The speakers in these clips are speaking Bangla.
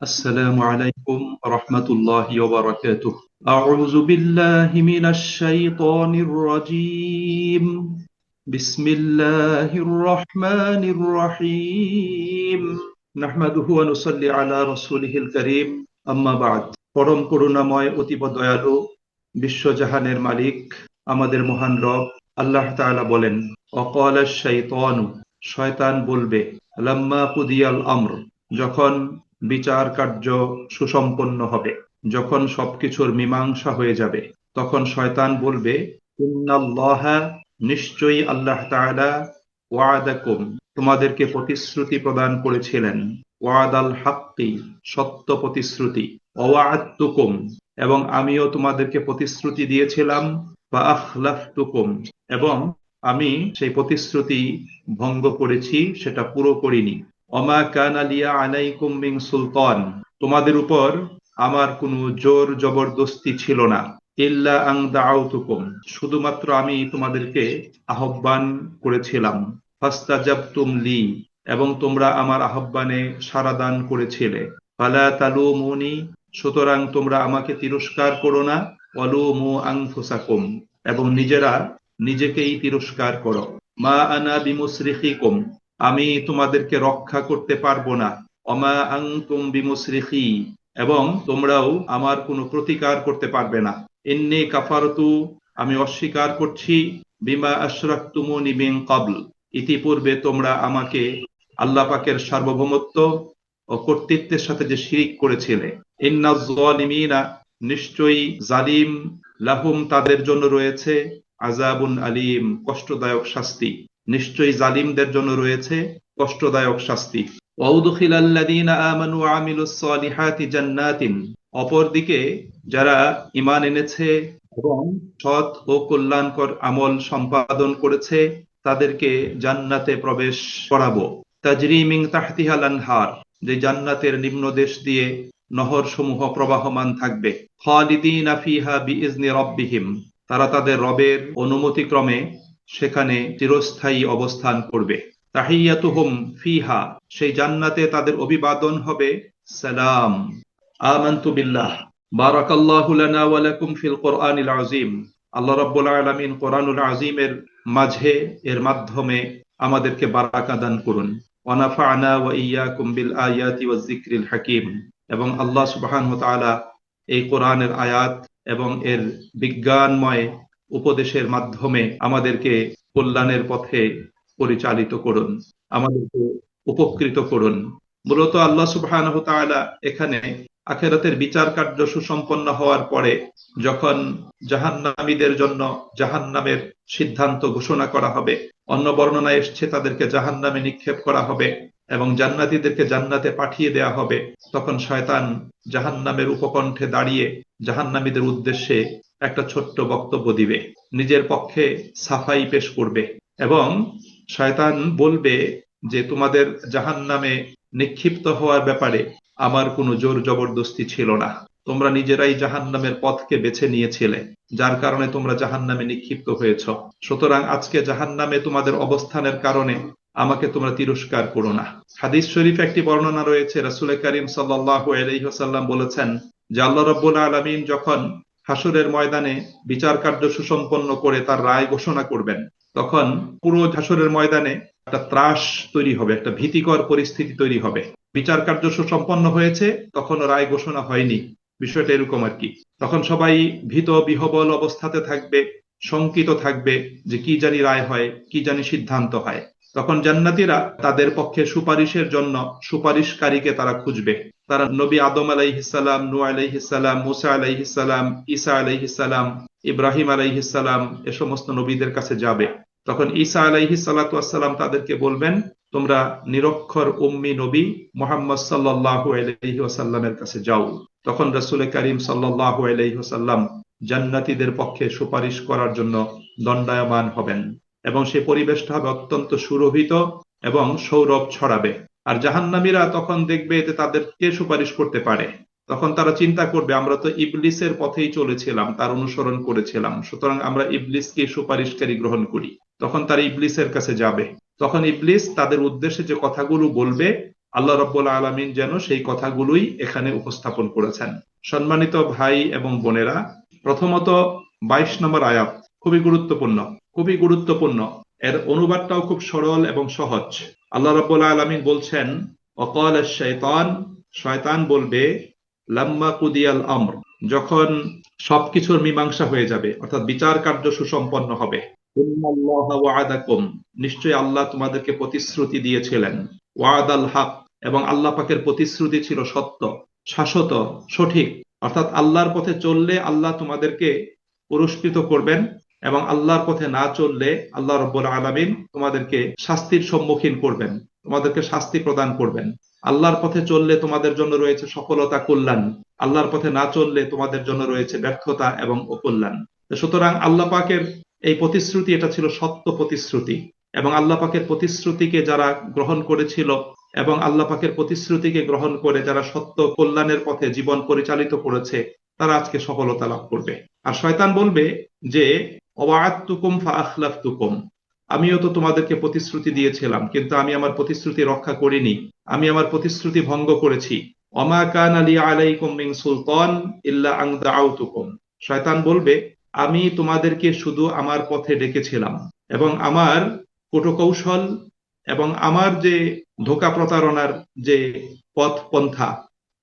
السلام عليكم ورحمة الله وبركاته. أعوذ بالله من الشيطان الرجيم. بسم الله الرحمن الرحيم. نحمده ونصلي على رسوله الكريم. أما بعد. পরম করুণাময় অতীব দয়ালু বিশ্বজাহানের মালিক আমাদের মহান রব আল্লাহ তাআলা বলেন, অকাল শাইতানু, শয়তান বলবে, লাম্মা কুদিয়াল আমর, যখন বিচার কার্য সুসম্পন্ন হবে, যখন সবকিছুর মীমাংসা হয়ে যাবে, তখন শয়তান বলবে, ইন্নাল্লাহা, নিশ্চয়ই আল্লাহ তাআলা, ওয়াদাকুম, তোমাদেরকে প্রতিশ্রুতি প্রদান করেছিলেন, ওয়াদাল হাক্কি, সত্য প্রতিশ্রুতি, ওয়াআদতুকুম, এবং আমিও তোমাদেরকে প্রতিশ্রুতি দিয়েছিলাম, বা আখলাফতুকুম, এবং আমি সেই প্রতিশ্রুতি ভঙ্গ করেছি, সেটা পুরো করিনি। ওমা কানা লিয়া আলাইকুম মিন সুলতান, তোমাদের উপর আমার কোনো জোর জবরদস্তি ছিল না, ইল্লা আন দাআউতুকুম, শুধুমাত্র আমি তোমাদেরকে আহ্বান করেছিলাম, ফাস্তাজাবতুম লি, এবং তোমরা আমার আহ্বানে সাড়া দান করেছিলে, ফালা তালুমুনি, সুতরাং তোমরা আমাকে তিরস্কার করো না, ওয়ালুমু আনফুসাকুম, এবং নিজেরা নিজেকেই তিরস্কার করো, মা আনা বিমুসরিখিকুম, আমি তোমাদেরকে রক্ষা করতে পারবো না, অমা আনতুম বিমুসরিখি, এবং তোমরাও আমার কোনো প্রতিকার করতে পারবে না, ইন্নী কাফারতু, আমি অস্বীকার করছি, বিমা আশরাকতুমুনি মিন ক্বাবল, ইতিপূর্বে তোমরা আমাকে আল্লাহ পাকের সার্বভৌমত্ব ও কর্তৃত্বের সাথে যে শিরিক করেছিলে। ইন্নাজ যালিমিনা, নিশ্চয়ই জালিম, লাহুম, তাদের জন্য রয়েছে, আযাবুন আলীম, কষ্টদায়ক শাস্তি, নিশ্চয়ই জালিমদের জন্য রয়েছে কষ্টদায়ক শাস্তি। ওয়াউদখিলাল্লাযীনা আমানু ওয়া আমিলুস সালিহাতি জান্নাতিন, অপরদিকে যারা ঈমান এনেছে এবং সৎ ও কল্যাণকর আমল সম্পাদন করেছে, তাদেরকে জান্নাতে প্রবেশ করাবো। তাজরি মিন তাহতিহাল আনহার, যে জান্নাতের নিম্নদেশ দিয়ে নহর সমূহ প্রবাহমান থাকবে। খালিদিনা ফিহা বিইজনি রাব্বিহিম, তারা তাদের রবের অনুমতিক্রমে সেখানে চিরস্থায়ী অবস্থান করবে। তাহিয়াতুহুম ফিহা, সেই জান্নাতে তাদের অভিবাদন হবে সালাম। আমানতু বিল্লাহ, বারাকাল্লাহু লানা ওয়া লাকুম ফিল কোরআনিল আযীম, আল্লাহ রাব্বুল আলামিন কোরআনুল আযীমের মাঝে এর মাধ্যমে আমাদেরকে বারাকা দান করুন। ওয়া নাফা'না ওয়া ইয়্যাকুম বিল আয়াতি ওয়াজ যিকরিল হাকীম, এবং আল্লাহ সুবহানাহু ওয়া তাআলা এই কোরআনের আয়াত এবং এর বিজ্ঞানময় উপদেশের মাধ্যমে আমাদেরকে কল্যাণের পথে পরিচালিত করুন, আমাদেরকে উপকৃত করুন। মূলত আল্লাহ সুবহানাহু ওয়া তাআলা এখানে আখিরাতের বিচার কার্য সুসম্পন্ন হওয়ার পরে যখন জাহান্নামীদের জন্য জাহান্নামের সিদ্ধান্ত ঘোষণা করা হবে, অন্য বর্ণনায় এসছে তাদেরকে জাহান্নামে নিক্ষেপ করা হবে এবং জান্নাতীদেরকে জান্নাতে পাঠিয়ে দেয়া হবে, তখন শয়তান জাহান্নামের উপকণ্ঠে দাঁড়িয়ে জাহান্নামীদের উদ্দেশ্যে একটা ছোট্ট বক্তব্য দিবে, নিজের পক্ষে সাফাই পেশ করবে এবং শয়তান বলবে যে তোমাদের জাহান্নামে নিক্ষিপ্ত হওয়ার ব্যাপারে আমার কোনো জোর জবরদস্তি ছিল না, তোমরা নিজেরাই জাহান্নামের পথকে বেছে নিয়েছিলে, যার কারণে তোমরা জাহান্নামে নিক্ষিপ্ত হয়েছ। সুতরাং আজকে জাহান্নামে তোমাদের অবস্থানের কারণে আমাকে তোমরা তিরস্কার করো না। হাদিস শরীফে একটি বর্ণনা রয়েছে, রাসূল করিম সাল্লাল্লাহু আলাইহি ওয়াসাল্লাম বলেছেন যে আল্লাহ রাব্বুল আলামিন যখন হাসরের ময়দানে বিচার কার্য সুসম্পন্ন করে তার রায় ঘোষণা করবেন, তখন পুরো হাসরের ময়দানে একটা ত্রাস তৈরি হবে, একটা ভীতিকর পরিস্থিতি তৈরি হবে। বিচার কার্য সুসম্পন্ন হয়েছে, তখন রায় ঘোষণা হয়নি, বিষয়টা এরকম আর কি। তখন সবাই ভীত বিহবল অবস্থাতে থাকবে, শঙ্কিত থাকবে যে কি জানি রায় হয়, কি জানি সিদ্ধান্ত হয়। তখন জান্নাতীরা তাদের পক্ষে সুপারিশের জন্য সুপারিশকারীকে তারা খুঁজবে। তারা নবী আদম আলাইহিস সালাম, নূহ আলাইহিস সালাম, মুসা আলাইহিস সালাম, ঈসা আলাইহিস সালাম, ইব্রাহিম আলাইহিস সালাম, এ সমস্ত নবীদের কাছে যাবে। তখন ঈসা আলাইহিস সালাতু ওয়াস সালাম তাদেরকে বলবেন, তোমরা নিরক্ষর উম্মি নবী মুহাম্মদ সাল্লাল্লাহু আলাইহি ওয়াসাল্লামের কাছে যাও। তখন রাসূল করিম সাল্লাল্লাহু আলাইহি ওয়াসাল্লাম জান্নাতীদের পক্ষে সুপারিশ করার জন্য দণ্ডায়মান হবেন এবং সে পরিবেশটা হবে অত্যন্ত সুরভিত এবং সৌরভ ছড়াবে। আর জাহান্নামীরা তখন দেখবে যে তাদের কে সুপারিশ করতে পারে। তখন তারা চিন্তা করবে, আমরা তো ইবলিসের পথেই চলেছিলাম, তার অনুসরণ করেছিলাম, সুতরাং আমরা ইবলিসকে সুপারিশকারী গ্রহণ করি। তখন তারা ইবলিসের কাছে যাবে। তখন ইবলিস তাদের উদ্দেশ্যে যে কথাগুলো বলবে আল্লাহ রাব্বুল আলামিন যেন সেই কথাগুলোই এখানে উপস্থাপন করেছেন। সম্মানিত ভাই এবং বোনেরা, প্রথমত 22 নম্বর আয়াত খুবই গুরুত্বপূর্ণ, খুবই গুরুত্বপূর্ণ। এর অনুবাদটাও খুব সরল এবং সহজ। আল্লাহ রাব্বুল আলামিন বলছেন, ওয়াকাল আশ-শাইতান, শয়তান বলবে, লাম্মা কুদিয়াল আমর, যখন সবকিছুর মীমাংসা হয়ে যাবে, অর্থাৎ বিচার কার্য সুসম্পন্ন হবে, ইন্নাল্লাহা ওয়া'আদাকুম, নিশ্চয়ই আল্লাহ তোমাদেরকে প্রতিশ্রুতি দিয়েছিলেন, ওয়া'দাল হক, এবং আল্লাহ পাকের প্রতিশ্রুতি ছিল সত্য, শাশ্বত, সঠিক। অর্থাৎ আল্লাহর পথে চললে আল্লাহ তোমাদেরকে পুরস্কৃত করবেন, এবং আল্লাহর পথে না চললে আল্লাহ রাব্বুল আলামিন তোমাদেরকে শাস্তির সম্মুখীন করবেন, তোমাদেরকে শাস্তি প্রদান করবেন। আল্লাহর পথে চললে তোমাদের জন্য রয়েছে সফলতা, কল্যাণ। আল্লাহর পথে না চললে তোমাদের জন্য রয়েছে ব্যর্থতা এবং অকল্যাণ। সুতরাং আল্লাহ পাকের এই প্রতিশ্রুতি, এটা ছিল সত্য প্রতিশ্রুতি, এবং আল্লাহ পাকের প্রতিশ্রুতিকে যারা গ্রহণ করেছিল এবং আল্লাহ পাকের প্রতিশ্রুতিকে গ্রহণ করে যারা সত্য কল্যাণের পথে জীবন পরিচালিত করেছে, তারা আজকে সফলতা লাভ করবে। আর শয়তান বলবে যে, ওয়া'আদতুকুম ফাআখলাফতুকুম, আমিও তো তোমাদেরকে প্রতিশ্রুতি দিয়েছিলাম, কিন্তু আমি আমার প্রতিশ্রুতি রক্ষা করিনি, আমি আমার প্রতিশ্রুতি ভঙ্গ করেছি। ওমা কানা লি আলাইকুম মিন সুলতান ইল্লা আন দাআউতুকুম, শয়তান বলবে, আমি তোমাদেরকে শুধু আমার পথে ডেকেছিলাম, এবং আমার কূটকৌশল এবং আমার যে ধোঁকা প্রতারণার যে পথ পন্থা,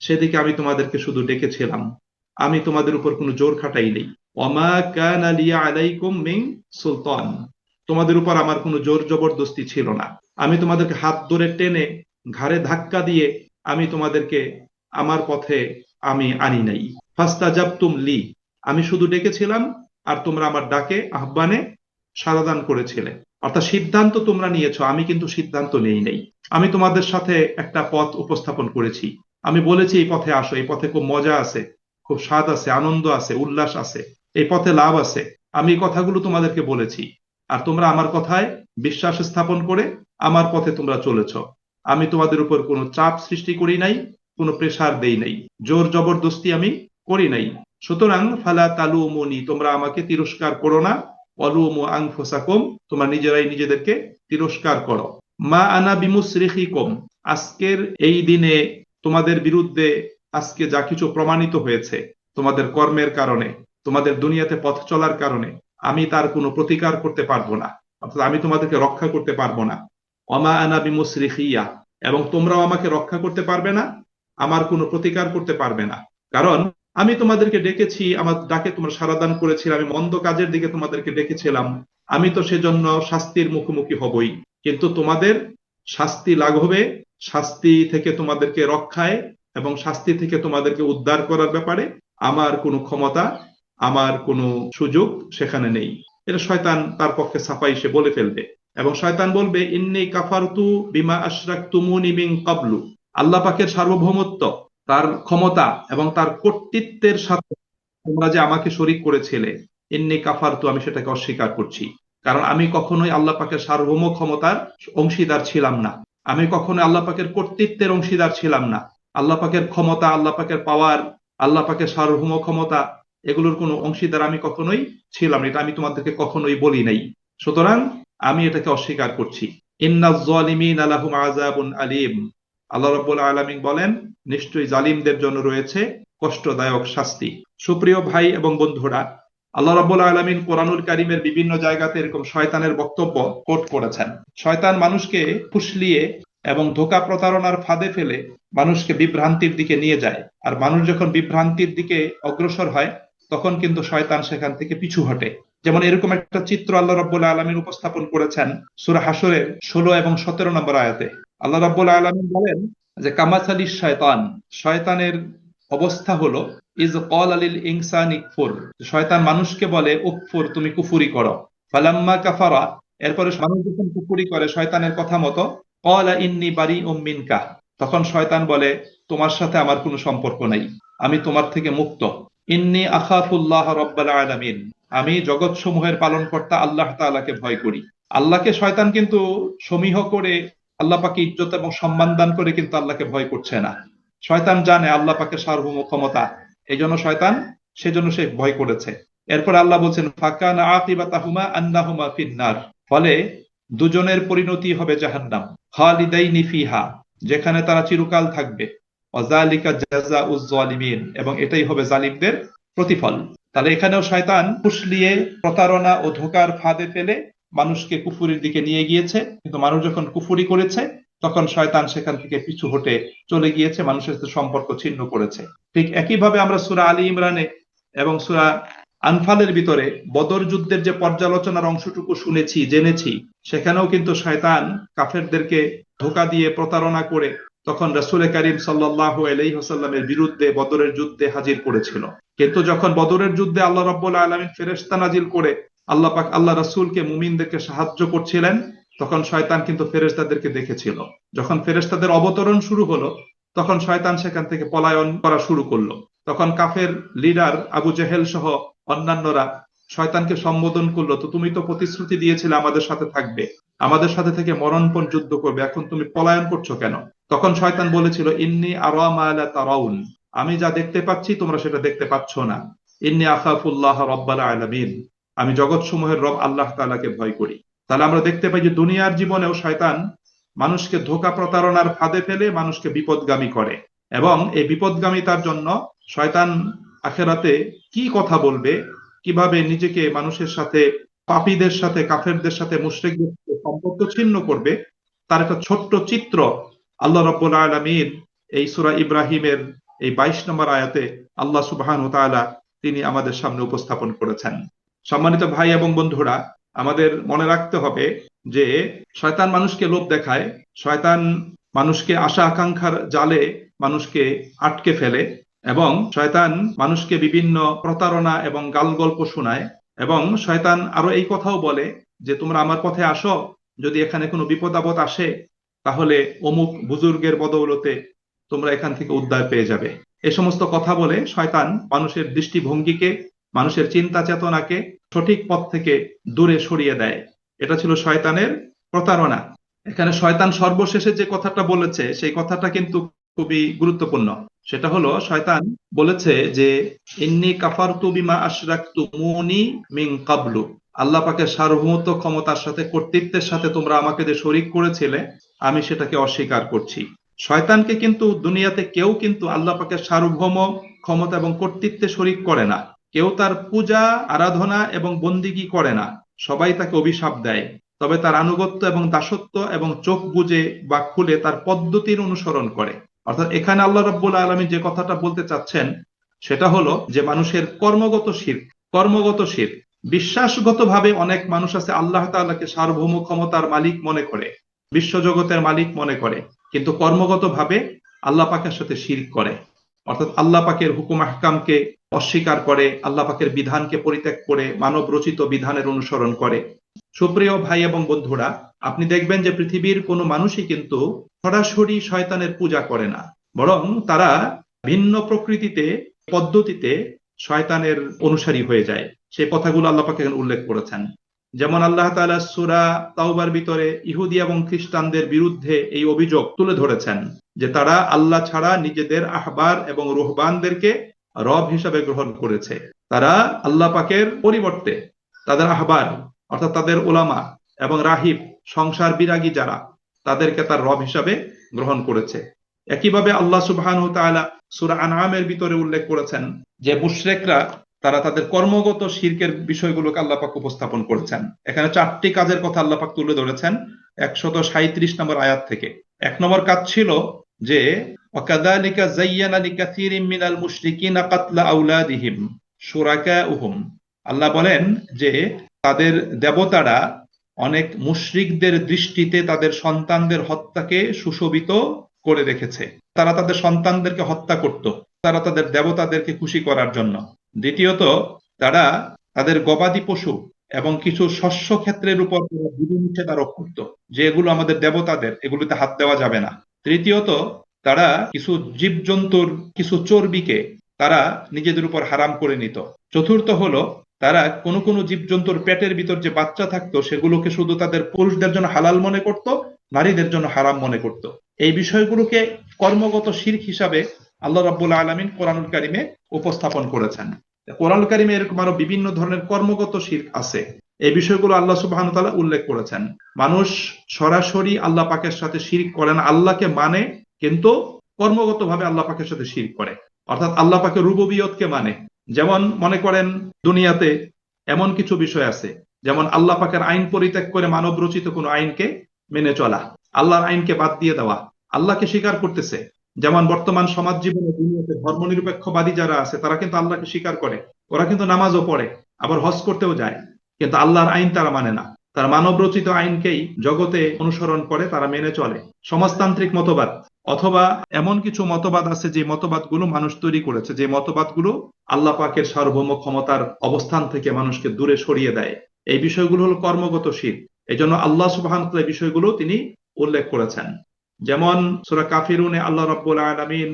সেদিকে আমি তোমাদেরকে শুধু ডেকেছিলাম, আমি তোমাদের উপর কোনো জোর খাটাই নেই। ওমা কানা লি আলাইকুম মিন সুলতান, তোমাদের উপর আমার কোনো জোর জবরদস্তি ছিল না, আমি তোমাদেরকে হাত ধরে টেনে ঘাড়ে ধাক্কা দিয়ে আমি তোমাদেরকে আমার পথে আমি আনি নাই। ফাস্তাজাবতুম লি, আমি শুধু ডেকেছিলাম আর তোমরা আমার ডাকে, আহ্বানে সাড়াদান করেছিলে। অর্থাৎ সিদ্ধান্ত তোমরা নিয়েছো, আমি কিন্তু সিদ্ধান্ত নেই নেই। আমি তোমাদের সাথে একটা পথ উপস্থাপন করেছি, আমি বলেছি এই পথে আসো, এই পথে খুব মজা আছে, খুব স্বাদ আছে, আনন্দ আছে, উল্লাস আছে, এই পথে লাভ আছে। আমি এই কথাগুলো তোমাদেরকে বলেছি, আর তোমরা আমার কথায় বিশ্বাস স্থাপন করে আমার পথে তোমরা চলেছ। আমি তোমাদের উপর কোনো চাপ সৃষ্টি করি নাই, কোনো প্রেসার দেই নাই, জোর জবরদস্তি আমি করি নাই। সুতরাং ফালা তালুমুনি, তোমরা আমাকে তিরস্কার করো না, ওয়ালুমু আনফুসাকুম, তোমরা নিজেরাই নিজেদেরকে তিরস্কার করো। মা আনা বিমুসরিখিকুম, আজকের এই দিনে তোমাদের বিরুদ্ধে আজকে যা কিছু প্রমাণিত হয়েছে তোমাদের কর্মের কারণে, তোমাদের দুনিয়াতে পথ চলার কারণে, আমি তার কোনো প্রতিকার করতে পারবো না, অর্থাৎ আমি তোমাদেরকে রক্ষা করতে পারবো না। ওমা আনা বিমুসরিখিয়া, এবং তোমরাও আমাকে রক্ষা করতে পারবে না, আমার কোনো প্রতিকার করতে পারবে না। কারণ আমি তোমাদেরকে ডেকেছি, আমার ডাকে তোমরা সাড়াদান করেছিলে, আমি মন্দ কাজের দিকে তোমাদেরকে ডেকেছিলাম, আমি তো সেজন্য শাস্তির মুখোমুখি হবই। কিন্তু তোমাদের শাস্তি লাঘবে, শাস্তি থেকে তোমাদেরকে রক্ষায় এবং শাস্তি থেকে তোমাদেরকে উদ্ধার করার ব্যাপারে আমার কোনো ক্ষমতা, আমার কোনো সুযোগ সেখানে নেই। এটা শয়তান তার পক্ষে সাফাই সে বলে ফেলবে, এবং শয়তান বলবে, ইন্নী কাফারতু বিমা আশরাকতুমুনি মিন ক্বাবলু, আল্লাহ পাকের সার্বভৌমত্ব, তার ক্ষমতা এবং তার কর্তৃত্বের সাথে তোমরা যে আমাকে শরীক করেছিলে, ইন্নী কাফারতু, আমি সেটাকে অস্বীকার করছি। কারণ আমি কখনোই আল্লাহ পাকের সার্বভৌম ক্ষমতার অংশীদার ছিলাম না, আমি কখনোই আল্লাহ পাকের কর্তৃত্বের অংশীদার ছিলাম না। আল্লাহ পাকের ক্ষমতা, আল্লাহ পাকের পাওয়ার, আল্লাহ পাকের সার্বভৌম ক্ষমতা, এগুলোর কোনো অংশীদার আমি কখনোই ছিলাম না, এটা আমি তোমাদেরকে কখনোই বলি নাই। সুতরাং আমি এটাকে অস্বীকার করছি। ইন্নাজ জালিমিনা লাহুম আযাবুন আলীম, আল্লাহ রাব্বুল আলামিন বলেন, নিশ্চয়ই জালিমদের জন্য রয়েছে কষ্টদায়ক শাস্তি। সুপ্রিয় ভাই এবং বন্ধুরা, আল্লাহ রাব্বুল আলামিন কোরআনুল কারীমের বিভিন্ন জায়গাতে এরকম শয়তানের বক্তব্য কোট করেছেন। শয়তান মানুষকে ফুসলিয়ে এবং ধোঁকা প্রতারণার ফাঁদে ফেলে মানুষকে বিভ্রান্তির দিকে নিয়ে যায়, আর মানুষ যখন বিভ্রান্তির দিকে অগ্রসর হয় তখন কিন্তু শয়তান সেখান থেকে পিছু হটে। যেমন এরকম একটা চিত্র আল্লাহ রাব্বুল আলামিন উপস্থাপন করেছেন সূরা হাসরের 16 এবং 17 নম্বর আয়াতে। আল্লাহ রাব্বুল আলামিন বলেন যে, কামাসালিশ শয়তান, শয়তানের অবস্থা হলো, ইজ ক্বালা লিল ইনসানি কুফর, শয়তান মানুষকে বলে, উকফুর, তুমি কুফরি করো। ফালাম্মা কাফারা, এরপরে মানুষ যখন কুফরি করে শয়তানের কথা মতো, ক্বালা ইন্নী বারিউম মিনকা, তখন শয়তান বলে, তোমার সাথে আমার কোনো সম্পর্ক নাই, আমি তোমার থেকে মুক্ত। ইন্নী আখাফুল্লাহ রাব্বাল আলামিন, আমি জগৎ সমূহের পালনকর্তা আল্লাহ তাআলাকে ভয় করি। আল্লাহকে শয়তান কিন্তু সমীহ করে, আল্লাহ পাকে ইজ্জত এবং সম্মান দান করে কিন্তু আল্লাহকে ভয় করছে না। শয়তান জানে আল্লাহ পাকের সার্বভৌম ক্ষমতা, এই জন্য শয়তান সেজন্য সে ভয় করেছে। এরপর আল্লাহ বলছেন, ফাকানা আকিবাতাহুমা আন্নাহুমা ফিন্নার, ফলে দুজনের পরিণতি হবে জাহান্নাম, খালিদাইনি ফিহা, যেখানে তারা চিরকাল থাকবে। ওয়াযালিকা জাযাউয যালিমিন, এবং এটাই হবে জালিমদের প্রতিফল। তাহলে এখানেও শয়তান ফুসলিয়ে প্রতারণা ও ধোঁকার ফাঁদে ফেলে মানুষকে কুফুরির দিকে নিয়ে গিয়েছে, কিন্তু মানুষ যখন কুফুরি করেছে তখন শয়তান সেখান থেকে পিছু হটে চলে গিয়েছে, মানুষের সাথে সম্পর্ক ছিন্ন করেছে। ঠিক একইভাবে আমরা সূরা আলী ইমরানে এবং সূরা আনফালের ভিতরে বদর যুদ্ধের যে পর্যালোচনার অংশটুকু শুনেছি, জেনেছি, সেখানেও কিন্তু শয়তান কাফেরদেরকে ধোঁকা দিয়ে প্রতারণা করে তখন রাসূল করিম সাল্লাল্লাহু আলাইহি ওয়াসাল্লামের বিরুদ্ধে বদরের যুদ্ধে হাজির করেছিল। কিন্তু যখন বদরের যুদ্ধে আল্লাহ রাব্বুল আলামিন ফেরেশতা নাজিল করে আল্লাহ পাক আল্লাহ রাসূলকে মুমিনদেরকে সাহায্য করছিলেন, তখন শয়তান কিন্তু ফেরেশতাদেরকে দেখেছিল। যখন ফেরেশতাদের অবতরণ শুরু হলো তখন শয়তান সেখান থেকে পলায়ন করা শুরু করলো। তখন কাফের লিডার আবু জেহেল সহ অন্যান্যরা শয়তানকে সম্বোধন করলো, তো তুমি তো প্রতিশ্রুতি দিয়েছিলে আমাদের সাথে থাকবে, আমাদের সাথে থেকে মরণপণ যুদ্ধ করবে, এখন তুমি পলায়ন করছো কেন? তখন শয়তান বলেছিল, ইন্নী আরা মা লা তারাউন, আমি যা দেখতে পাচ্ছি তোমরা সেটা দেখতে পাচ্ছ না। ইন্নী আখাফুল্লাহ রাব্বাল আলামিন, আমি জগৎ সমূহের রব আল্লাহ তাআলাকে ভয় করি। তাহলে আমরা দেখতে পাই যে দুনিয়ার জীবনেও শয়তান মানুষকে ধোঁকা প্রতারণার ফাঁদে ফেলে মানুষকে বিপদগামী করে, এবং এই বিপদগামিতার জন্য শয়তান আখেরাতে কি কথা বলবে, কিভাবে নিজেকে মানুষের সাথে, পাপীদের সাথে, কাফেরদের সাথে, মুশরিকদের সাথে সম্পর্ক ছিন্ন করবে, তার একটা ছোট্ট চিত্র আল্লাহ রাব্বুল আলামিন এই সূরা ইব্রাহিমের এই 22 নম্বর আয়াতে আল্লাহ সুবহানাহু ওয়া তাআলা তিনি আমাদের সামনে উপস্থাপন করেছেন। সম্মানিত ভাই এবং বন্ধুরা, আমাদের মনে রাখতে হবে যে শয়তান মানুষকে লোভ দেখায়, শয়তান মানুষকে আশা আকাঙ্ক্ষার জালে মানুষকে আটকে ফেলে, এবং শয়তান মানুষকে বিভিন্ন প্রতারণা এবং গালগল্প শোনায়, এবং শয়তান আরো এই কথাও বলে যে তোমরা আমার পথে আসো, যদি এখানে কোনো বিপদ আপদ আসে তাহলে অমুক বুজুর্গের বদৌলতে তোমরা এখান থেকে উদ্ধার পেয়ে যাবে। এ সমস্ত কথা বলে শয়তান মানুষের দৃষ্টিভঙ্গিকে, মানুষের চিন্তা চেতনাকে সঠিক পথ থেকে দূরে সরিয়ে দেয়। এটা ছিল শয়তানের প্রতারণা। এখানে শয়তান সর্বশেষে যে কথাটা বলেছে সেই কথাটা কিন্তু খুবই গুরুত্বপূর্ণ। সেটা হলো, শয়তান বলেছে যে ইন্নী কাফারতু বিমা আশরাকতুমুনি মিন ক্বাবলু, আল্লাহ পাকের সার্বভৌমত্ব, ক্ষমতার সাথে, কর্তৃত্বের সাথে তোমরা আমাকে যে শরীক করেছিলে আমি সেটাকে অস্বীকার করছি। শয়তানকে কিন্তু দুনিয়াতে কেউ কিন্তু আল্লাহ পাকের সার্বভৌম ক্ষমতা এবং কর্তৃত্বে শরীক করে না, কেউ তার পূজা আরাধনা এবং বন্দিগি করে না, সবাই তাকে অভিশাপ দেয়। তবে তার আনুগত্য এবং দাসত্ব এবং চোখ বুজে বা খুলে তার পদ্ধতির অনুসরণ করে। অর্থাৎ এখানে আল্লাহ রাব্বুল আলামিন যে কথাটা বলতে চাচ্ছেন সেটা হলো যে মানুষের কর্মগত শিরক, বিশ্বাসগতভাবে অনেক মানুষ আছে আল্লাহ তাআলাকে সার্বভৌম ক্ষমতার মালিক মনে করে, বিশ্বজগতের মালিক মনে করে, কিন্তু কর্মগতভাবে আল্লাহ পাকের সাথে শিরক করে, অর্থাৎ আল্লাহ পাকের হুকুম আহকামকে অস্বীকার করে, আল্লাহ পাকের বিধানকে পরিত্যাগ করে মানব রচিত বিধানের অনুসরণ করে। সুপ্রিয় ভাই এবং বন্ধুরা, আপনি দেখবেন যে পৃথিবীর কোনো মানুষই কিন্তু সরাসরি শয়তানের পূজা করে না, বরং তারা ভিন্ন প্রকৃতিতে, পদ্ধতিতে শয়তানের অনুসারী হয়ে যায়। সেই কথাগুলো আল্লাহ পাক এখানে উল্লেখ করেছেন। যেমন আল্লাহ তাআলা সূরা তাওবার ভিতরে ইহুদি এবং খ্রিস্টানদের বিরুদ্ধে এই অভিযোগ তুলে ধরেছেন যে তারা আল্লাহ ছাড়া নিজেদের আহবার এবং রুহবানদেরকে রব হিসাবে গ্রহণ করেছে। তারা আল্লাহ পাকের পরিবর্তে তাদের আহবার, অর্থাৎ তাদের ওলামা এবং রাহিব, সংসার বিরাগী যারা, তাদেরকে তার রব হিসাবে গ্রহণ করেছে। একইভাবে আল্লাহ সুবহানাহু ওয়া তাআলা সূরা আনআমের ভিতরে উল্লেখ করেছেন যে মুশরিকরা তারা তাদের কর্মগত শিরকের বিষয়গুলোকে আল্লাহ পাক উপস্থাপন করেছেন। এখানে 4টি কাজের কথা আল্লাহ পাক তুলে ধরেছেন 137 নম্বর আয়াত থেকে। 1 নম্বর কাজ ছিল যে ওয়াকাযালিকা যায়্যানা লিকাসীরিম মিনাল মুশরিকিনা কাতলা আওলাদিহিম শুরাকাউহুম, আল্লাহ বলেন যে তাদের দেবতারা অনেক মুশরিকদের দৃষ্টিতে তাদের সন্তানদের হত্যাকে সুশোভিত করে রেখেছে। তারা তাদের সন্তানদেরকে হত্যা করত, তারা তাদের দেবতাদেরকে খুশি করার জন্য। দ্বিতীয়ত, তারা তাদের গবাদি পশু এবং কিছু শস্য ক্ষেত্রের উপর বিধিনিষেধ আরোপ করত যে এগুলো আমাদের দেবতাদের, এগুলোতে হাত দেওয়া যাবে না। তৃতীয়ত, তারা কিছু জীবজন্তুর কিছু চর্বিকে তারা নিজেদের উপর হারাম করে নিত। চতুর্থ হলো, তারা কোনো কোনো জীবজন্তুর পেটের ভিতর যে বাচ্চা থাকতো সেগুলোকে শুধু তাদের পুরুষদের জন্য হালাল মনে করত, নারীদের জন্য হারাম মনে করত। এই বিষয়গুলোকে কর্মগত শিরক হিসাবে আল্লাহ রাব্বুল আলামিন কোরআনুল কারীমে উপস্থাপন করেছেন। কোরআনুল কারীমে এরকম আরো বিভিন্ন ধরনের কর্মগত শিরক আছে। এই বিষয়গুলো আল্লাহ সুবহানাহু ওয়া তাআলা উল্লেখ করেছেন। মানুষ সরাসরি আল্লাহ পাকের সাথে শিরক করে না, আল্লাহকে মানে কিন্তু কর্মগতভাবে আল্লাহ পাকের সাথে শিরক করে। অর্থাৎ আল্লাহ পাকের রুবুবিয়তকে মানে। যেমন মনে করেন দুনিয়াতে এমন কিছু বিষয় আছে, যেমন আল্লাহ পাকের আইন পরিত্যাগ করে মানব রচিত কোনো আইনকে মেনে চলা, আল্লাহর আইনকে বাদ দিয়ে দেওয়া, আল্লাহকে স্বীকার করতেছে। যেমন বর্তমান সমাজ জীবনে দুনিয়াতে ধর্মনিরপেক্ষবাদী যারা আছে তারা কিন্তু আল্লাহকে স্বীকার করে, ওরা কিন্তু নামাজও পড়ে, আবার হজ করতেও যায়, কিন্তু আল্লাহর আইন তারা মানে না। তারা মানব রচিত আইনকেই জগতে অনুসরণ করে, তারা মেনে চলে। সমাজতান্ত্রিক মতবাদ অথবা এমন কিছু মতবাদ আছে যে মতবাদগুলো মানুষ তৈরি করেছে, যে মতবাদগুলো আল্লাহ পাকের সার্বভৌম ক্ষমতার অবস্থান থেকে মানুষকে দূরে সরিয়ে দেয়। এই বিষয়গুলো হলো কর্মগত শিরক। এই জন্য আল্লাহ সুবহানাহু ওয়া তাআলা বিষয়গুলো তিনি উল্লেখ করেছেন। যেমন সূরা কাফিরুনে আল্লাহ রাব্বুল আলামিন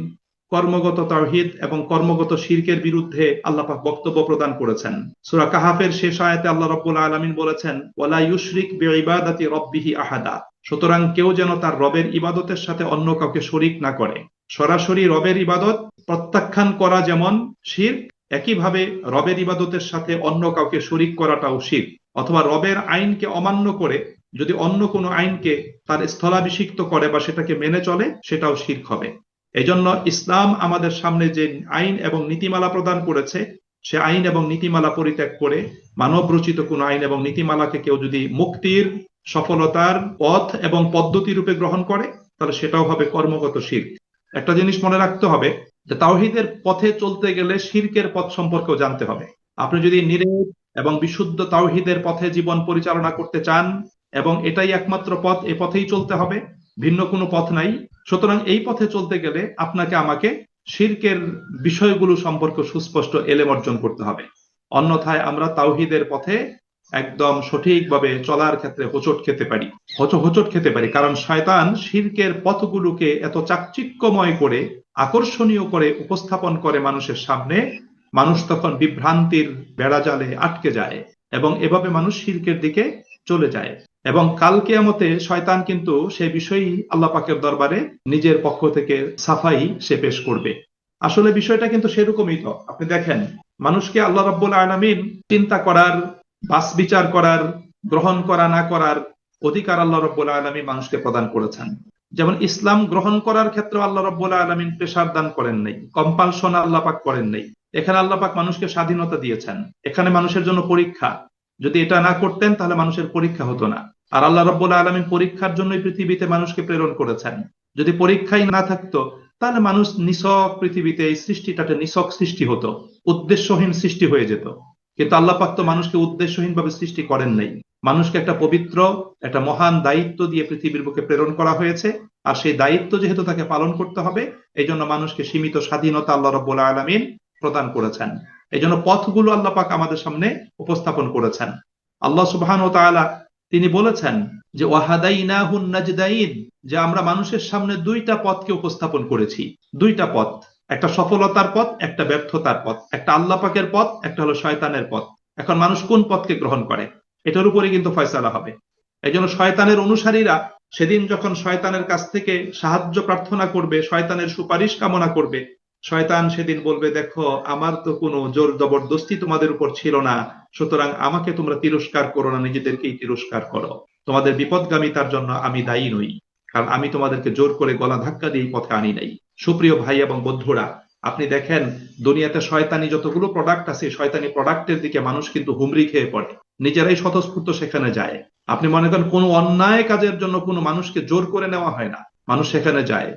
কর্মগত তাওহীদ এবং কর্মগত শিরকের বিরুদ্ধে আল্লাহ পাক বক্তব্য প্রদান করেছেন। সূরা কাহাফের শেষ আয়াতে আল্লাহ রাব্বুল আলামিন বলেছেন, ওয়ালা ইউশরিক বিইবাদাতি রাব্বিহি আহাদা। সুতরাং কেউ যেন তার রবের ইবাদতের সাথে অন্য কাউকে শরীক না করে। সরাসরি রবের ইবাদত প্রত্যাখ্যান করা যেমন শিরক, একইভাবে রবের ইবাদতের সাথে অন্য কাউকে শরীক করাটাও শিরক। অথবা রবের আইনকে অমান্য করে যদি অন্য কোনো আইনকে তার স্থলাভিষিক্ত করে বা সেটাকে মেনে চলে, সেটাও শিরক হবে। এজন্য ইসলাম আমাদের সামনে যে আইন এবং নীতিমালা প্রদান করেছে, সে আইন এবং নীতিমালা পরিত্যাগ করে মানব রচিত কোন আইন এবং নীতিমালাকে কেউ যদি মুক্তির, সফলতার পথ এবং পদ্ধতি রূপে গ্রহণ করে, তাহলে সেটাও হবে কর্মগত শিরক। একটা জিনিস মনে রাখতে হবে যে তাওহীদের পথে চলতে গেলে শিরকের পথ সম্পর্কেও জানতে হবে। আপনি যদি নিরেট এবং বিশুদ্ধ তাওহীদের পথে জীবন পরিচালনা করতে চান এবং এটাই একমাত্র পথ, এ পথেই চলতে হবে, ভিন্ন কোনো পথ নাই, সুতরাং এই পথে চলতে গেলে আপনাকে আমাকে শিরকের বিষয়গুলো সম্পর্কে সুস্পষ্ট এলেম অর্জন করতে হবে। অন্যথায় আমরা তাওহীদের পথে একদম সঠিকভাবে চলার ক্ষেত্রে হোঁচট খেতে পারি। কারণ শয়তান শিরকের পথগুলোকে এত চাকচিক্যময় করে, আকর্ষণীয় করে উপস্থাপন করে মানুষের সামনে, মানুষ তখন বিভ্রান্তির বেড়াজালে আটকে যায় এবং এভাবে মানুষ শিরকের দিকে চলে যায়। এবং কাল কিয়ামতে শয়তান কিন্তু সে বিষয়ই আল্লাহ পাকের দরবারে নিজের পক্ষ থেকে সাফাই সে পেশ করবে। আসলে বিষয়টা কিন্তু সেরকমই। তো আপনি দেখেন, মানুষকে আল্লাহ রাব্বুল আলামিন চিন্তা করার, বাস বিচার করার, গ্রহণ করা না করার অধিকার আল্লাহ রাব্বুল আলামিন মানুষকে প্রদান করেছেন। যেমন ইসলাম গ্রহণ করার ক্ষেত্রে আল্লাহ রাব্বুল আলামিন প্রেসার দান করেন নাই, কম্পালশন আল্লাহ পাক করেন নাই। এখানে আল্লাহ পাক মানুষকে স্বাধীনতা দিয়েছেন, এখানে মানুষের জন্য পরীক্ষা। যদি এটা না করতেন তাহলে মানুষের পরীক্ষা হতো না। আর আল্লাহ রাব্বুল আলামিন পরীক্ষার জন্যই পৃথিবীতে মানুষকে প্রেরণ করেছেন। যদি পরীক্ষাই না থাকতো তাহলে মানুষ নিছক পৃথিবীতে, এই সৃষ্টিটাতে নিছক সৃষ্টি হতো, উদ্দেশ্যহীন সৃষ্টি হয়ে যেত। কিন্তু আল্লাহ পাক তো মানুষকে উদ্দেশ্যহীন ভাবে সৃষ্টি করেন নাই। মানুষকে একটা পবিত্র, একটা মহান দায়িত্ব দিয়ে পৃথিবীর বুকে প্রেরণ করা হয়েছে। আর সেই দায়িত্ব যেহেতু তাকে পালন করতে হবে, এই জন্য মানুষকে সীমিত স্বাধীনতা আল্লাহ রাব্বুল আলামিন প্রদান করেছেন। এই জন্য পথগুলো আল্লাহ পাক আমাদের সামনে উপস্থাপন করেছেন। আল্লাহ সুবহানাহু ওয়া তাআলা তিনি বলেছেন যে ওয়াহাদাইনাহুন নাজদাইন, যে আমরা মানুষের সামনে দুইটা পথকে উপস্থাপন করেছি। দুইটা পথ, একটা সফলতার পথ, একটা ব্যর্থতার পথ, একটা আল্লাহ পাকের পথ, একটা হলো শয়তানের পথ। এখন মানুষ কোন পথকে গ্রহণ করে, এটার উপরে কিন্তু ফয়সালা হবে। এই জন্য শয়তানের অনুসারীরা সেদিন যখন শয়তানের কাছ থেকে সাহায্য প্রার্থনা করবে, শয়তানের সুপারিশ কামনা করবে, শয়তান সেদিন বলবে, দেখো আমার তো কোনো জোর জবরদস্তি তোমাদের উপর ছিল না, সুতরাং আমাকে তোমরা তিরস্কার করো না, নিজেদেরকেই তিরস্কার করো। তোমাদের বিপদগামিতার জন্য আমি দায়ী নই, কারণ আমি তোমাদেরকে জোর করে গলা ধাক্কা দিয়ে পথে আনি নাই। সুপ্রিয় ভাই এবং বন্ধুরা, আপনি দেখেন দুনিয়াতে শয়তানি যতগুলো প্রোডাক্ট আছে, শয়তানি প্রোডাক্টের দিকে মানুষ কিন্তু হুমড়ি খেয়ে পড়ে, নিজেরাই স্বতঃস্ফূর্ত সেখানে যায়। আপনি মনে করেন কোনো অন্যায় কাজের জন্য কোনো মানুষকে জোর করে নেওয়া হয় না, মানুষ সেখানে যায়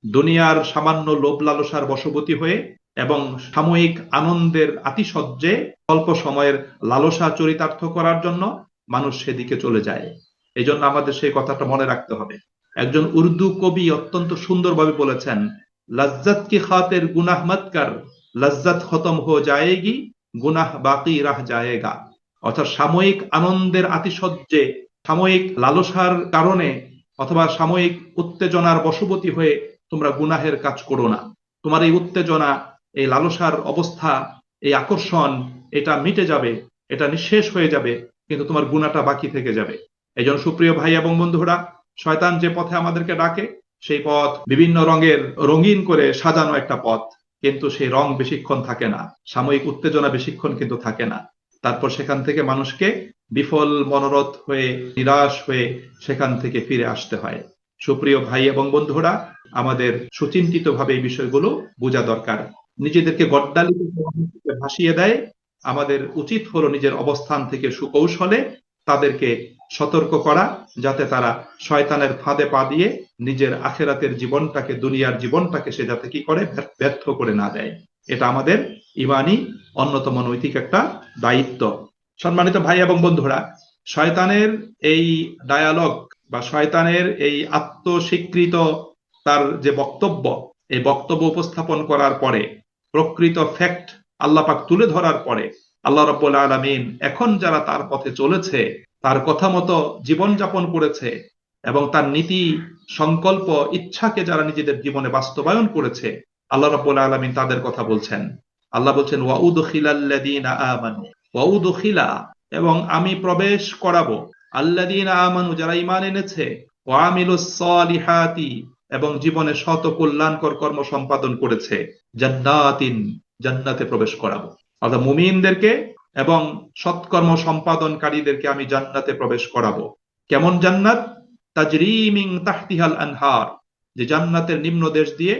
দুনিয়ার সামান্য লোভ লালসার বশবর্তী হয়ে এবং সাময়িক আনন্দের আতিশয্যে অল্প সময়ের লালসা চরিতার্থ করার জন্য মানুষ সেদিকে চলে যায়। এই জন্য আমাদের সেই কথাটা মনে রাখতে হবে। একজন উর্দু কবি অত্যন্ত সুন্দরভাবে বলেছেন, লজ্জত কি খাতির গুনাহ মত কর, লজ্জত খতম হো যায়েগি, গুনাহ বাকি রাহ যায়েগা। অর্থাৎ সাময়িক আনন্দের আতিশয্যে, সাময়িক লালসার কারণে অথবা সাময়িক উত্তেজনার বশবর্তী হয়ে তোমরা গুনাহের কাজ করো না। তোমার এই উত্তেজনা, এই লালসার অবস্থা, এই আকর্ষণ, এটা মিটে যাবে, এটা নিঃশেষ হয়ে যাবে, কিন্তু তোমার গুনাহটা বাকি থেকে যাবে। এই জন্য সুপ্রিয় ভাই এবং বন্ধুরা, শয়তান যে পথে আমাদেরকে ডাকে, সেই পথ বিভিন্ন রঙের, রঙিন করে সাজানো একটা পথ, কিন্তু সেই রং বেশিক্ষণ থাকে না, সাময়িক উত্তেজনা বেশিক্ষণ কিন্তু থাকে না। তারপর সেখান থেকে মানুষকে বিফল মনোরথ হয়ে নিরাশ হয়ে সেখান থেকে ফিরে আসতে হয়। সুপ্রিয় ভাই এবং বন্ধুরা, আমাদের সুচিন্তিতভাবে এই বিষয়গুলো বোঝা দরকার। নিজেদেরকে গড্ডালিত ভাসিয়ে দেয়, আমাদের উচিত হলো নিজের অবস্থান থেকে সুকৌশলে তাদেরকে সতর্ক করা, যাতে তারা শয়তানের ফাঁদে পা দিয়ে নিজের আখেরাতের জীবনটাকে, দুনিয়ার জীবনটাকে সে যাতে কি করে ব্যর্থ করে না দেয়। এটা আমাদের ইমানি অন্যতম নৈতিক একটা দায়িত্ব। সম্মানিত ভাই এবং বন্ধুরা, শয়তানের এই ডায়ালগ বা শয়তানের এই আত্মস্বীকৃত তার যে বক্তব্য, এই বক্তব্য উপস্থাপন করার পরে, প্রকৃত ফ্যাক্ট আল্লাহ পাক তুলে ধরার পরে, আল্লাহ রাব্বুল আলামিন এখন যারা তার পথে চলেছে, তার কথা মতো জীবন যাপন করেছে এবং তার নীতি সংকল্প ইচ্ছাকে যারা নিজেদের জীবনে বাস্তবায়ন করেছে, আল্লাহ রাব্বুল আলামিন তাদের কথা বলছেন। আল্লাহ বলছেন ওয়াউদখিলাল্লাযীনা আমানু, ওয়াউদখিলা, এবং আমি প্রবেশ করাবো, আল্লাযীনা আমানু, যারা ঈমান এনেছে, ওয়া আমিলুস সালিহাতি, এবং জীবনে শত কল্যাণকর কর্ম সম্পাদন করেছে, জান্নাতিন, জান্নাতে প্রবেশ করাবো। অর্থাৎ মুমিনদেরকে এবং সৎকর্ম সম্পাদনকারীদেরকে আমি জান্নাতে প্রবেশ করাবো। কেমন জান্নাত? তাজরি মিন তাহতিহাল আনহার, যে জান্নাতের নিম্ন দেশ দিয়ে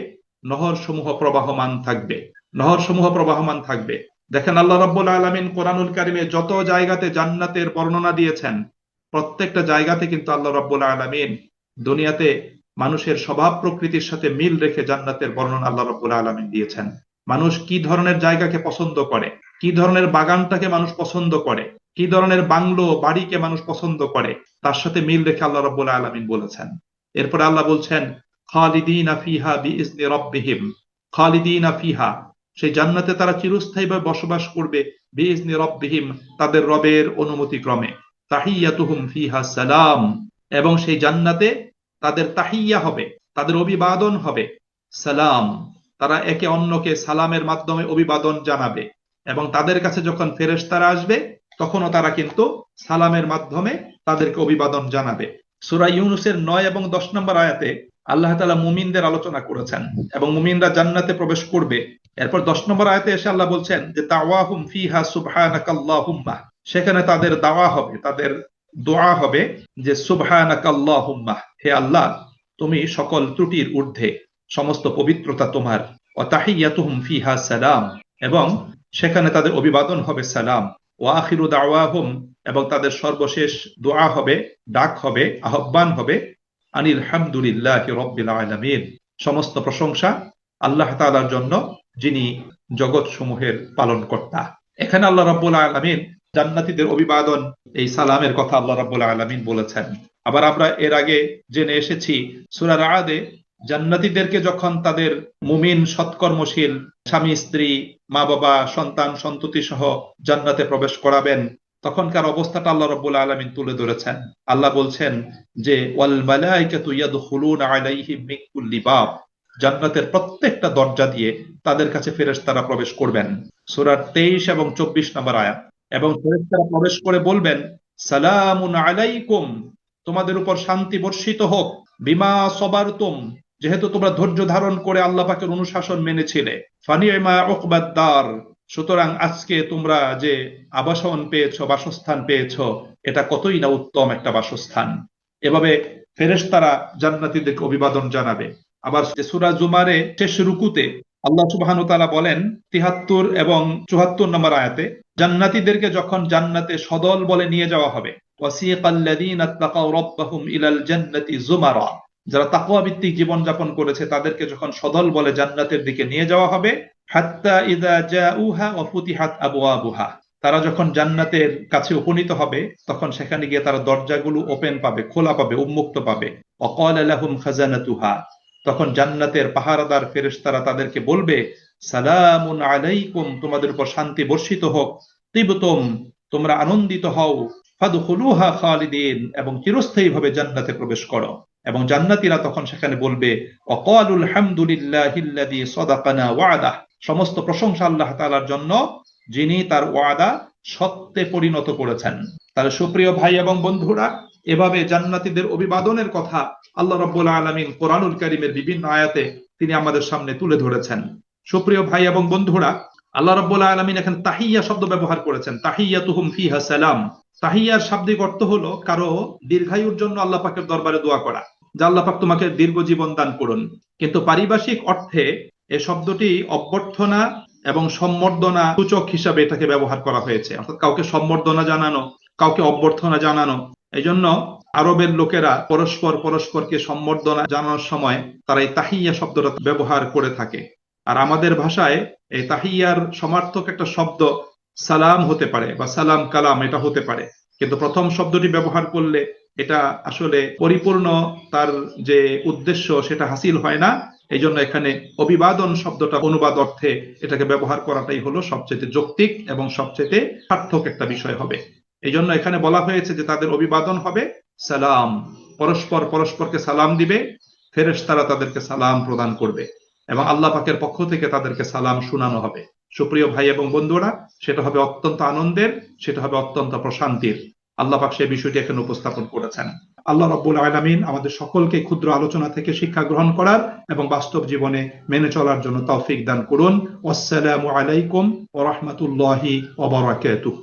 নহর সমূহ প্রবাহমান থাকবে, নহর সমূহ প্রবাহমান থাকবে। দেখেন, আল্লাহ রাব্বুল আলামিন কোরআনুল কারিমে যত জায়গাতে জান্নাতের বর্ণনা দিয়েছেন, প্রত্যেকটা জায়গাতে কিন্তু আল্লাহ রাব্বুল আলামিন দুনিয়াতে মানুষের স্বভাব প্রকৃতির সাথে মিল রেখে জান্নাতের বর্ণনা আল্লাহ রাব্বুল আলামিন দিয়েছেন। মানুষ কি ধরনের জায়গাকে পছন্দ করে, কি ধরনের বাগানটাকে মানুষ পছন্দ করে, কি ধরনের বাংলো বাড়িকে মানুষ পছন্দ করে, তার সাথে মিল রেখে আল্লাহ রাব্বুল আলামিন বলেছেন। এরপরে আল্লাহ বলছেন খালিদিনা ফিহা বিইজনি রাব্বিহিম, খালিদিনা ফিহা, সেই জান্নাতে তারা চিরস্থায়ীভাবে বসবাস করবে, বিইজনি রাব্বিহিম, তাদের রবের অনুমতি ক্রমে। তাহিয়াতুহুম ফিহা সালাম, এবং সেই জান্নাতে তাদের তাহিয়া হবে, তাদের অভিবাদন হবে সালাম। তারা একে অন্যকে সালামের মাধ্যমে অভিবাদন জানাবে, এবং তাদের কাছে যখন ফেরেশতারা আসবে তখনও তারা কিন্তু সালামের মাধ্যমে তাদেরকে অভিবাদন জানাবে। সূরা ইউনূসের ৯ এবং ১০ নম্বর আয়াতে আল্লাহ তাআলা মুমিনদের আলোচনা করেছেন এবং মুমিনরা জান্নাতে প্রবেশ করবে। এরপর ১০ নম্বর আয়াতে এসে আল্লাহ বলছেন যে তাওয়াহুম ফিহা সুবহানাকাল্লাহুম্মা, সেখানে তাদের দাওয়া হবে, তাদের দোয়া হবে যে সুবহানাকাল্লাহুম্মা, হে আল্লাহ, তুমি সকল ত্রুটির ঊর্ধ্বে, সমস্ত পবিত্রতা তোমার। ওয়া তাহিয়াতুহুম ফিহা সালাম, এবং সেখানে তাদের অভিবাদন হবে সালাম। ওয়া আখিরু দাওয়াহুম, এবং তাদের সর্বশেষ দোয়া হবে, ডাক হবে, আহ্বান হবে, আনিল হামদুলিল্লাহি রাব্বিল আলামিন, সমস্ত প্রশংসা আল্লাহ তাআলার জন্য, যিনি জগৎ সমূহের পালনকর্তা। এখানে আল্লাহ রাব্বুল আলামিন জান্নাতীদের অভিবাদন, এই সালামের কথা আল্লাহ রাব্বুল আলামিন বলেছেন। আবার আমরা এর আগে জেনে এসেছি সূরা রা'দে, জান্নাতীদেরকে যখন তাদের মুমিন সৎকর্মশীল স্বামী স্ত্রী মা বাবা সন্তান সন্ততি সহ জান্নাতে প্রবেশ করাবেন, তখনকার অবস্থাটা আল্লাহ রাব্বুল আলামিন তুলে ধরেছেন। আল্লাহ বলছেন যে ওয়াল মালাইকাতু ইয়াদখুলুনা আলাইহিম মিন কুল্লি বাব, জান্নাতের প্রত্যেকটা দরজা দিয়ে তাদের কাছে ফেরেশতারা প্রবেশ করবেন। সূরা ২৩ এবং ২৪ নম্বর আয়াত। এবং ফেরেশতারা প্রবেশ করে বলবেন সালামুন আলাইকুম, তোমাদের উপর শান্তি বর্ষিত হোক, বিমা সবারতুম, যেহেতু তোমরা ধৈর্য ধারণ করে আল্লাহ পাকের অনুশাসন মেনেছিলে, ফানিমা উকবাদ দার, সুতরাং আজকে তোমরা যে আবাসন পেয়েছো, বাসস্থান পেয়েছো, এটা কতই না উত্তম একটা বাসস্থান। এভাবে ফেরেশতারা জান্নাতীদেরকে অভিবাদন জানাবে। আবার সূরা জুমারে শেষ রুকুতে আল্লাহ সুবহানাহু ওয়া তাআলা বলেন ৭৩ এবং ৭৪ নম্বর আয়াতে, জান্নাতীদেরকে যখন জান্নাতে সদল বলে নিয়ে যাওয়া হবে, ওয়াসিকাল্লাযীনা তাকাউ রাব্বাহুম ইলাল জান্নাতি যুমারা, যারা তাকওয়া ভিত্তিক জীবন যাপন করেছে তাদেরকে যখন সদল বলে জান্নাতের দিকে নিয়ে যাওয়া হবে, হাত্তা ইযা জাউহা ওয়া ফুতিহাত আবওয়াবুহা, তারা যখন জান্নাতের কাছে উপনীত হবে তখন সেখানে গিয়ে তারা দরজাগুলো ওপেন পাবে, খোলা পাবে, উন্মুক্ত পাবে। ওয়াকালা লাহুম খাজানাতুহা, তখন জান্নাতের পাহারাদার ফেরেশতারা তাদেরকে বলবে সালামুন আলাইকুম, তোমাদের উপর শান্তি বর্ষিত হোক, তিবতুম, তোমরা আনন্দিত হও, ফাদখুলুহা খালিদিন, এবং চিরস্থায়ীভাবে জান্নাতে প্রবেশ করো। এবং জান্নাতীরা তখন সেখানে বলবে ওয়াকালুল হামদুলিল্লাহিল্লাযী সাদাকানা ওয়া'দাহ, সমস্ত প্রশংসা আল্লাহ তাআলার জন্য, যিনি তার ওয়াদা সত্যে পরিণত করেছেন। তাহলে সুপ্রিয় ভাই এবং বন্ধুরা, এভাবে জান্নাতীদের অভিবাদনের কথা আল্লাহ রাব্বুল আলামিন কোরআনুল কারীমের বিভিন্ন আয়াতে তিনি আমাদের সামনে তুলে ধরেছেন। সুপ্রিয় ভাই এবং বন্ধুরা, আল্লাহ রাব্বুল আলামিন এখানে তাহিয়া শব্দ ব্যবহার করেছেন, তাহিয়াতুহুম ফিহা সালাম। তাহিয়ার শাব্দিক অর্থ হলো কারো দীর্ঘায়ুর জন্য আল্লাহ পাকের দরবারে দোয়া করা, যে আল্লাহ পাক তোমাকে দীর্ঘ জীবন দান করুন। কিন্তু পারিভাষিক অর্থে এই শব্দটি অভ্যর্থনা এবং সম্বর্ধনা সূচক হিসাবে এটাকে ব্যবহার করা হয়েছে, অর্থাৎ কাউকে সম্বর্ধনা জানানো, কাউকে অভ্যর্থনা জানানো। এই জন্য আরবের লোকেরা পরস্পর পরস্পরকে সম্বর্ধনা জানানোর সময় তারা এই তাহিয়া শব্দটা ব্যবহার করে থাকে। আর আমাদের ভাষায় এই তাহিয়ার সমার্থক একটা শব্দ সালাম হতে পারে বা সালাম কালাম, এটা হতে পারে। কিন্তু প্রথম শব্দটি ব্যবহার করলে এটা আসলে পরিপূর্ণ তার যে উদ্দেশ্য সেটা হাসিল হয় না। এই জন্য এখানে অভিবাদন শব্দটা অনুবাদ অর্থে এটাকে ব্যবহার করাটাই হলো সবচেয়ে যৌক্তিক এবং সবচেয়ে সার্থক একটা বিষয় হবে। এই জন্য এখানে বলা হয়েছে যে তাদের অভিবাদন হবে সালাম, পরস্পর পরস্পরকে সালাম দিবে, ফেরেশতারা তাদেরকে সালাম প্রদান করবে এবং আল্লাহ পাকের পক্ষ থেকে তাদেরকে সালাম শোনানো হবে। সুপ্রিয় ভাই এবং বন্ধুরা, সেটা হবে অত্যন্ত আনন্দের, সেটা হবে অত্যন্ত প্রশান্তির। আল্লাহ পাক সেই বিষয়টি এখানে উপস্থাপন করেছেন। আল্লাহ রাব্বুল আলামিন আমাদের সকলকে ক্ষুদ্র আলোচনা থেকে শিক্ষা গ্রহণ করার এবং বাস্তব জীবনে মেনে চলার জন্য তৌফিক দান করুন। আসসালামু আলাইকুম ওয়া রাহমাতুল্লাহি ওয়া বারাকাতুহু।